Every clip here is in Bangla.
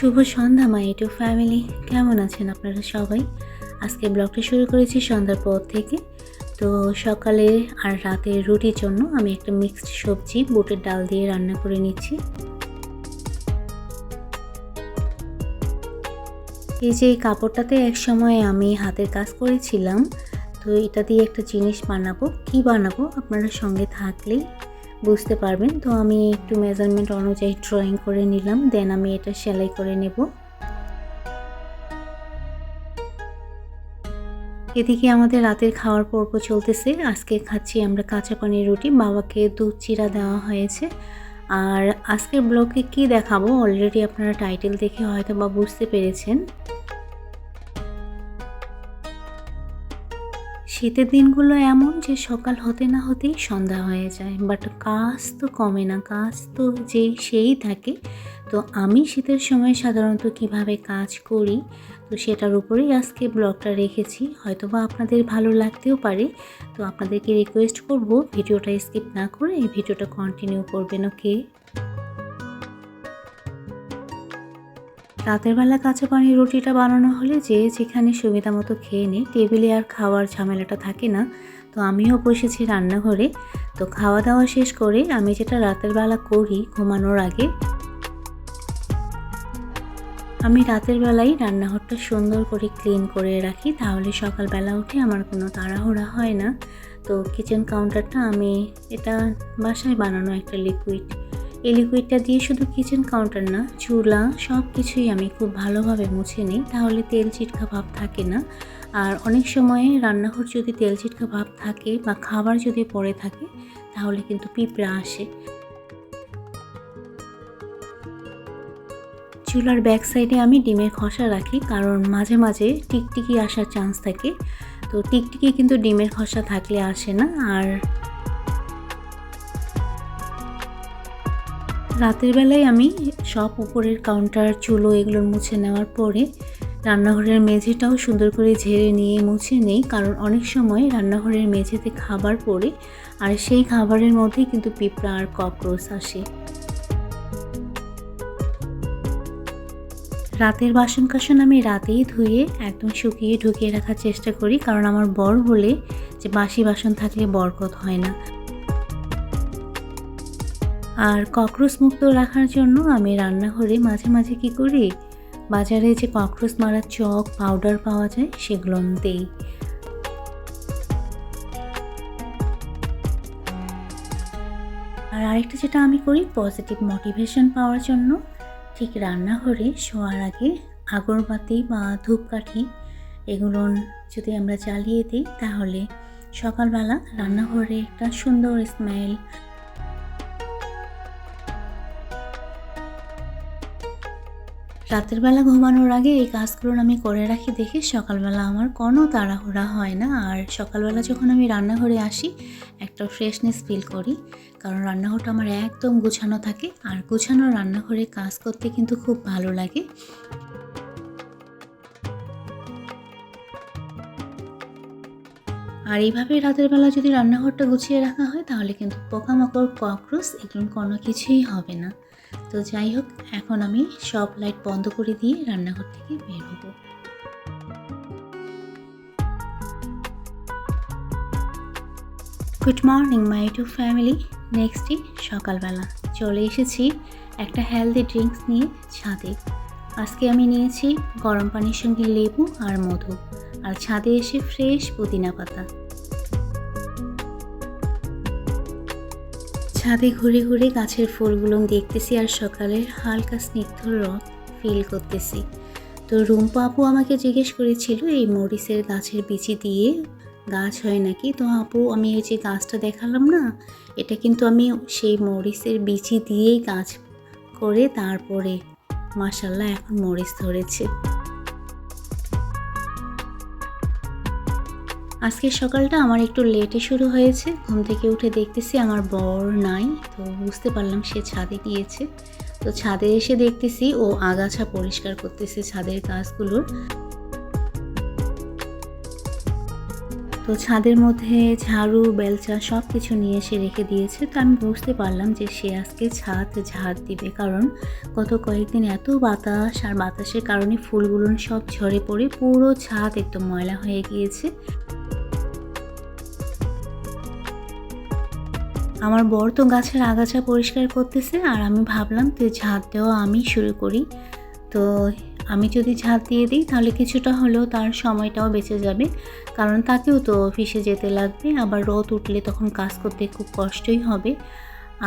Shubho Sandhya my to family. কেমন আছেন আপনারা সবাই? আজকে ব্লগটা শুরু করেছি সন্ধ্যার পর থেকে। তো সকালে আর রাতের রুটির জন্য আমি একটা মিক্সড সবজি বুটের ডাল দিয়ে রান্না করে নিচ্ছি। এই যে কাপড়টাতে এক সময় আমি হাতের কাজ করেছিলাম, তো এটা দিয়ে একটা জিনিস বানাবো। কি বানাবো আপনারা সঙ্গে থাকলেই বুঝতে পারবেন। তো আমি একটু মেজারমেন্ট অনুযায়ী ড্রয়িং করে নিলাম, দেন আমি এটা সেলাই করে নেব। এদিকে আমাদের রাতের খাওয়ার পর্ব চলতেছে। আজকে খাচ্ছি আমরা কাঁচা পানির রুটি, বাবাকে দুধ চিড়া দেওয়া হয়েছে। আর আজকের ব্লগে কি দেখাবো অলরেডি আপনারা টাইটেল দেখে হয়তো বা বুঝতে পেরেছেন। শীতের দিনগুলো এমন যে সকাল হতে না হতেই সন্ধ্যা হয়ে যায়, বাট কাজ তো কমে না, কাজ তো সেই থাকে। তো আমি শীতের সময় সাধারণত কিভাবে কাজ করি, তো সেটার উপরেই আজকে ব্লগটা রেখেছি। হয়তোবা আপনাদের ভালো লাগতেও পারে। তো আপনাদেরকে রিকোয়েস্ট করব ভিডিওটা স্কিপ না করে এই ভিডিওটা কন্টিনিউ করবেন, ওকে? রাতের বেলা কাঁচা পানির রুটিটা বানানো হলে যে যেখানে সুবিধা মতো খেয়ে নেয়, টেবিলে আর খাওয়ার ঝামেলাটা থাকে না। তো আমিও বসেছি রান্নাঘরে। তো খাওয়া দাওয়া শেষ করে আমি যেটা রাতের বেলা করি ঘুমানোর আগে, আমি রাতের বেলায় রান্নাঘরটা সুন্দর করে ক্লিন করে রাখি, তাহলে সকালবেলা উঠে আমার কোনো তাড়াহুড়া হয় না। তো কিচেন কাউন্টারটা আমি এটা বাসায় বানানো একটা লিকুইড, এই লিকুইডটা দিয়ে শুধু কিচেন কাউন্টার না, চুলা সব কিছুই আমি খুব ভালোভাবে মুছে নিই, তাহলে তেল চিটকা ভাব থাকে না। আর অনেক সময় রান্নাঘর যদি তেল চিটকা ভাব থাকে বা খাবার যদি পড়ে থাকে, তাহলে কিন্তু পিঁপড়া আসে। চুলার ব্যাক সাইডে আমি ডিমের খোসা রাখি, কারণ মাঝে মাঝে টিকটিকি আসার চান্স থাকে। তো টিকটিকি কিন্তু ডিমের খোসা থাকলে আসে না। আর রাতের বেলায় আমি সব উপরের কাউন্টার চুলো এগুলো মুছে নেওয়ার পরে রান্নাঘরের মেঝেটাও সুন্দর করে ঝেড়ে নিয়ে মুছে নেই, কারণ অনেক সময় রান্নাঘরের মেঝেতে খাবার পড়ে আর সেই খাবারের মধ্যেই কিন্তু পিঁপড়া আর ককরোচ আসে। রাতের বাসন কাসন আমি রাতেই ধুয়ে একদম শুকিয়ে ঢুকিয়ে রাখার চেষ্টা করি, কারণ আমার বর বলে যে বাসি বাসন থাকলে বরকত হয় না। আর ককরোচ মুক্ত রাখার জন্য আমি রান্নাঘরে মাঝে মাঝে কি করি, বাজারে যে ককরোচ মারার চক পাউডার পাওয়া যায় সেগুলো দেই। আর আরেকটা যেটা আমি করি পজিটিভ মোটিভেশন পাওয়ার জন্য, ঠিক রান্নাঘরে শোয়ার আগে আগরবাতি বা ধূপকাঠি এগুলো যদি আমরা জ্বালিয়ে দিই, তাহলে সকালবেলা রান্নাঘরে একটা সুন্দর স্মেল। রাতের বেলা ঘুমানোর আগে এই কাজগুলো আমি করে রাখি দেখে সকালবেলা আমার কোনো তাড়াহুড়া হয় না। আর সকালবেলা যখন আমি রান্নাঘরে আসি একটা ফ্রেশনেস ফিল করি, কারণ রান্নাঘরটা আমার একদম গুছানো থাকে। আর গুছানো রান্নাঘরে কাজ করতে কিন্তু খুব ভালো লাগে। আর এইভাবে রাতের বেলা যদি রান্নাঘরটা গুছিয়ে রাখা হয়, তাহলে কিন্তু পোকামাকড় ককরোচ এগুলো কোনো কিছুই হবে না। তো যাই হোক, এখন আমি সব লাইট বন্ধ করে দিয়ে রান্নাঘর থেকে বের হব। Good morning my to family. নেক্সটই সকালবেলা চলে এসেছি একটা হেলদি ড্রিঙ্কস নিয়ে ছাদে। আজকে আমি নিয়েছি গরম পানির সঙ্গে লেবু আর মধু, আর ছাদে এসে ফ্রেশ পুদিনা পাতা। ছাদে ঘুরে ঘুরে গাছের ফুলগুলো দেখতেছি আর সকালের হালকা স্নিগ্ধ রোদ ফিল করতেছি। তো রুম্পা আপু আমাকে জিজ্ঞেস করেছিল এই মরিচের গাছের বিচি দিয়ে গাছ হয় নাকি। তো আপু, আমি এই যে গাছটা দেখালাম না, এটা কিন্তু আমি সেই মরিচের বিচি দিয়েই গাছ করে তারপরে মাশাআল্লাহ এখন মরিচ ধরেছে। আজকের সকালটা আমার একটু লেটে শুরু হয়েছে। ঘুম থেকে উঠে দেখতেছি আমার বর নাই, তো বুঝতে পারলাম সে ছাদে গিয়েছে। তো ছাদে এসে দেখতেছি ও আগাছা পরিষ্কার করতেছে ছাদের গাছগুলোর। তো তো ছাদের মধ্যে ঝাড়ু বেলচা সব কিছু নিয়ে এসে রেখে দিয়েছে। তো আমি বুঝতে পারলাম যে সে আজকে ছাদ ঝাড় দিবে, কারণ গত কয়েকদিন এত বাতাস, আর বাতাসের কারণে ফুলগুলো সব ঝরে পড়ে পুরো ছাদ একদম ময়লা হয়ে গিয়েছে। আমার বর তো গাছের আগাছা পরিষ্কার করতেছে, আর আমি ভাবলাম যে ঝাড় দেওয়া আমি শুরু করি। তো আমি যদি ঝাড় দিয়ে দিই তাহলে কিছুটা হলেও তার সময়টাও বেঁচে যাবে, কারণ তাকেও তো অফিসে যেতে লাগবে, আবার রোদ উঠলে তখন কাজ করতে খুব কষ্টই হবে।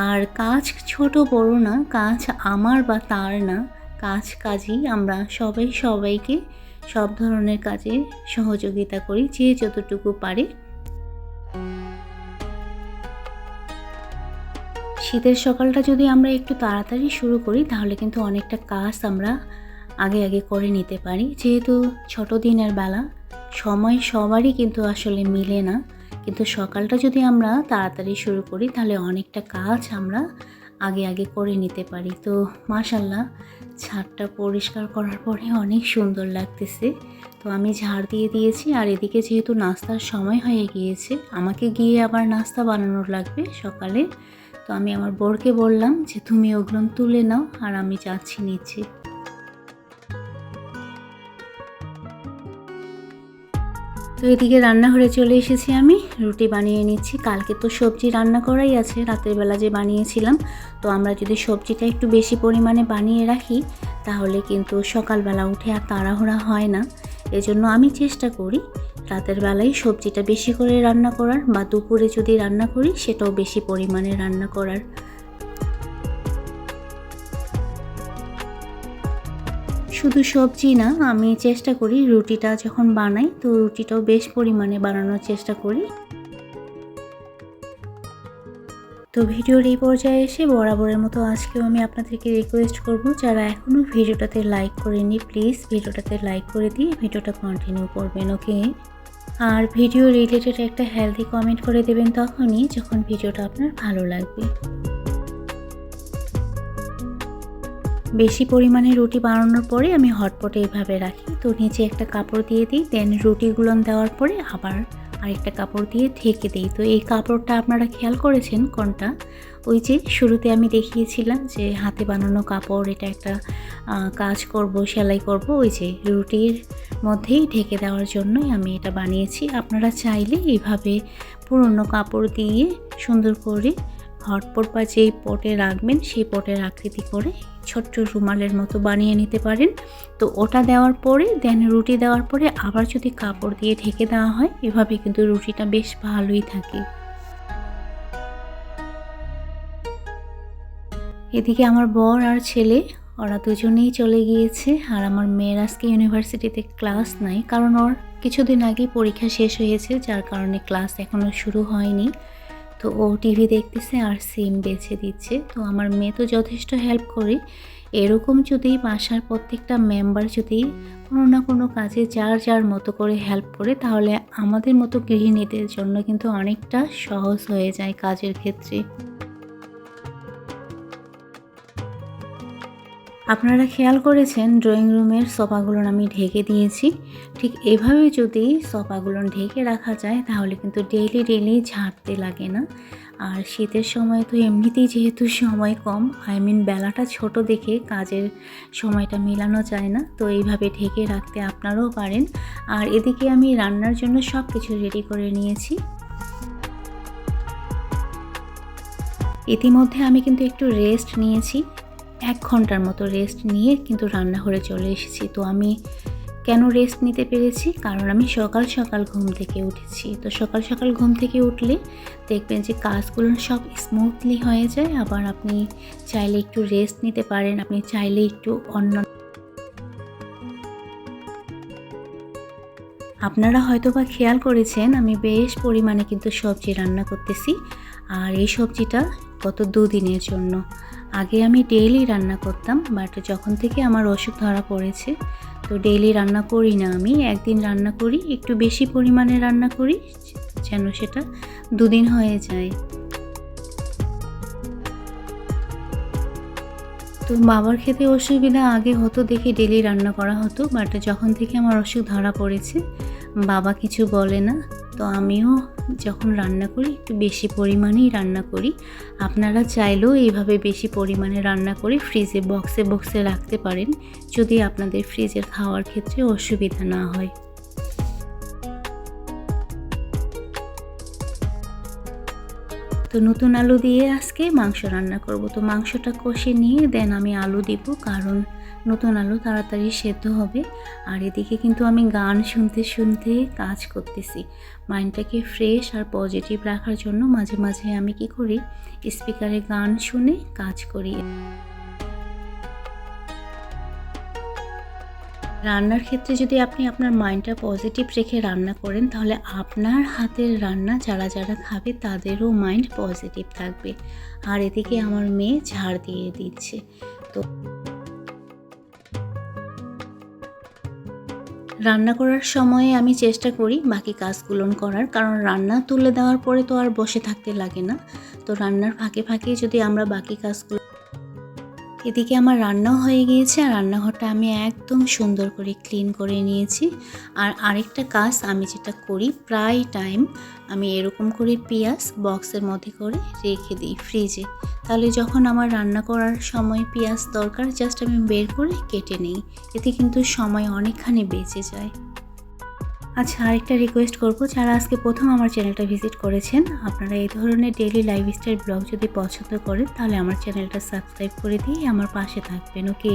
আর কাজ ছোট বড় না, কাজ আমার বা তার না, কাজ কাজই। আমরা সবাই সবাইকে সব ধরনের কাজে সহযোগিতা করি, যে যতটুকু পারে। শীতের সকালটা যদি আমরা একটু তাড়াতাড়ি শুরু করি তাহলে কিন্তু অনেকটা কাজ আমরা আগে আগে করে নিতে পারি। যেহেতু ছোট দিনের বেলা, সময় সবারই কিন্তু আসলে মিলে না, কিন্তু সকালটা যদি আমরা তাড়াতাড়ি শুরু করি তাহলে অনেকটা কাজ আমরা আগে আগে করে নিতে পারি। তো মাশাআল্লাহ, ছাদটা পরিষ্কার করার পরে অনেক সুন্দর লাগতেছে। তো আমি ঝাড় দিয়ে দিয়েছি, আর এদিকে যেহেতু নাস্তার সময় হয়ে গিয়েছে, আমাকে গিয়ে আবার নাস্তা বানানোর লাগবে সকালে। তো আমি আমার বরকে বললাম যে তুমি ওগুলো তুলে নাও, আর আমি যাচ্ছি নিচে। তো এদিকে রান্নাঘরে চলে এসেছি, আমি রুটি বানিয়ে নিচ্ছি। কালকে তো সবজি রান্না করাই আছে, রাতের বেলা যে বানিয়েছিলাম। তো আমরা যদি সবজিটা একটু বেশি পরিমাণে বানিয়ে রাখি তাহলে কিন্তু সকালবেলা উঠে আর তাড়াহুড়া হয় না। এজন্য আমি চেষ্টা করি রাতের বেলায় সবজিটা বেশি করে রান্না করার, বা দুপুরে যদি রান্না করি সেটাও বেশি পরিমাণে রান্না করার। শুধু সবজি না, আমি চেষ্টা করি রুটিটা যখন বানাই তো রুটিটাও বেশ পরিমাণে বানানোর চেষ্টা করি। তো ভিডিওর এই পর্যায়ে এসে বরাবরের মতো আজকেও আমি আপনাদেরকে রিকোয়েস্ট করব, যারা এখনও ভিডিওটাতে লাইক করেননি প্লিজ ভিডিওটাতে লাইক করে দিয়ে ভিডিওটা কন্টিনিউ করবেন, ওকে। আর ভিডিও রিলেটেড একটা হেলদি কমেন্ট করে দেবেন তখনই যখন ভিডিওটা আপনার ভালো লাগবে। বেশি পরিমাণে রুটি বানানোর পরে আমি হটপটে এইভাবে রাখি। তো নিচে একটা কাপড় দিয়ে দিই, দেন রুটিগুলো দেওয়ার পরে আবার আরেকটা কাপড় দিয়ে ঢেকে দিই। তো এই কাপড়টা আপনারা খেয়াল করেছেন কোনটা? ওই যে শুরুতে আমি দেখিয়েছিলাম যে হাতে বানানো কাপড়, এটা একটা কাজ করব, সেলাই করব, ওই যে রুটির মধ্যেই ঢেকে দেওয়ার জন্যই আমি এটা বানিয়েছি। আপনারা চাইলে এইভাবে পুরনো কাপড় দিয়ে সুন্দর করে হটপট বা যেই পটে রাখবেন সেই পটের আকৃতি করে ছোট্ট রুমালের মতো বানিয়ে নিতে পারেন। তো ওটা দেওয়ার পরে দেন রুটি দেওয়ার পরে আবার যদি কাপড় দিয়ে ঢেকে দেওয়া হয়, এভাবে কিন্তু রুটিটা বেশ ভালোই থাকে। এদিকে আমার বর আর ছেলে ওরা দুজনেই চলে গিয়েছে, আর আমার মেয়ের আজকে ইউনিভার্সিটিতে ক্লাস নাই, কারণ ওর কিছুদিন আগেই পরীক্ষা শেষ হয়েছে, যার কারণে ক্লাস এখনও শুরু হয়নি। তো ও টিভি দেখতেছে আর সিম বেছে দিচ্ছে। তো আমার মেয়ে তো যথেষ্ট হেল্প করে। এরকম যদি বাসার প্রত্যেকটা মেম্বার যদি কোনো না কোনো কাজে যার যার মতো করে হেল্প করে তাহলে আমাদের মতো গৃহিণীদের জন্য কিন্তু অনেকটা সহজ হয়ে যায় কাজের ক্ষেত্রে। আপনারা খেয়াল করেছেন ড্রয়িং রুমের সোফাগুলো আমি ঢেকে দিয়েছি। ঠিক এভাবে যদি সোফাগুলো ঢেকে রাখা যায় তাহলে কিন্তু ডেইলি ঝাড়তে লাগে না। আর শীতের সময় তো এমনিতেই যেহেতু সময় কম, বেলাটা ছোট দেখে কাজের সময়টা মেলানো যায় না। তো এইভাবে ঢেকে রাখতে আপনারাও পারেন। আর এদিকে আমি রান্নার জন্য সব কিছু রেডি করে নিয়েছি। ইতিমধ্যে আমি কিন্তু একটু রেস্ট নিয়েছি, 1 ঘন্টার মতো রেস্ট নিয়ে কিন্তু রান্নাঘরে চলে এসেছি। তো আমি কেন রেস্ট নিতে পেরেছি? কারণ আমি সকাল সকাল ঘুম থেকে উঠেছি। তো সকাল সকাল ঘুম থেকে উঠলে দেখবেন যে কাজগুলো সব স্মুথলি হয়ে যায়। আবার আপনি চাইলে একটু রেস্ট নিতে পারেন, আপনি চাইলে একটু আপনারা হয়তোবা খেয়াল করেছেন আমি বেশ পরিমাণে কিন্তু সবজি রান্না করতেছি। আর এই সবজিটা গত 2 দিনের জন্য। আগে আমি ডেইলি রান্না করতাম, বাট যখন থেকে আমার অসুখ ধরা পড়েছে তো ডেইলি রান্না করি না। আমি একদিন রান্না করি, একটু বেশি পরিমাণে রান্না করি যেন সেটা 2 দিন হয়ে যায়। তো বাবার খেতে অসুবিধা আগে হতো দেখে ডেইলি রান্না করা হতো, বাট যখন থেকে আমার অসুখ ধরা পড়েছে বাবা কিছু বলে না, তো আমিও যখন রান্না করি একটু বেশি পরিমাণেই রান্না করি। আপনারা চাইলেও এইভাবে বেশি পরিমাণে রান্না করে ফ্রিজে বক্সে বক্সে রাখতে পারেন, যদি আপনাদের ফ্রিজের খাওয়ার ক্ষেত্রে অসুবিধা না হয়। তো নতুন আলু দিয়ে আজকে মাংস রান্না করব। তো মাংসটা কষে নিয়ে দেন আমি আলু দিব, কারণ নতুন আলু তাড়াতাড়ি সেদ্ধ হবে। আর এদিকে কিন্তু আমি গান শুনতে শুনতে কাজ করতেছি। মাইন্ডটাকে ফ্রেশ আর পজিটিভ রাখার জন্য মাঝে মাঝে আমি কি করি, স্পিকারে গান শুনে কাজ করি। রান্নার ক্ষেত্রে যদি আপনি আপনার মাইন্ডটা পজিটিভ রেখে রান্না করেন, তাহলে আপনার হাতের রান্না যারা যারা খাবে তাদেরও মাইন্ড পজিটিভ থাকবে। আর এদিকে আমার মেয়ে ঝাড় দিয়ে দিচ্ছে। তো রান্না করার সময়ে আমি চেষ্টা করি বাকি কাজগুলো করার, কারণ রান্না তুলে দেওয়ার পরে তো আর বসে থাকতে লাগে না। তো রান্নার ফাঁকে ফাঁকে যদি আমরা বাকি কাজগুলো, এদিকে আমার রান্নাও হয়ে গিয়েছে আর রান্নাঘরটা আমি একদম সুন্দর করে ক্লিন করে নিয়েছি। আর আরেকটা কাজ আমি যেটা করি প্রায় টাইম, আমি এরকম করে পেঁয়াজ বক্সের মধ্যে করে রেখে দিই ফ্রিজে। তাহলে যখন আমার রান্না করার সময় পেঁয়াজ দরকার, জাস্ট আমি বের করে কেটে নিই। এতে কিন্তু সময় অনেকখানি বেঁচে যায়। আচ্ছা, আরেকটা রিকোয়েস্ট করব, যারা আজকে প্রথম আমার চ্যানেলটা ভিজিট করেছেন, আপনারা এই ধরনের ডেইলি লাইফস্টাইল ব্লগ যদি পছন্দ করেন, তাহলে আমার চ্যানেলটা সাবস্ক্রাইব করে দিয়ে আমার পাশে থাকবেন। ওকে।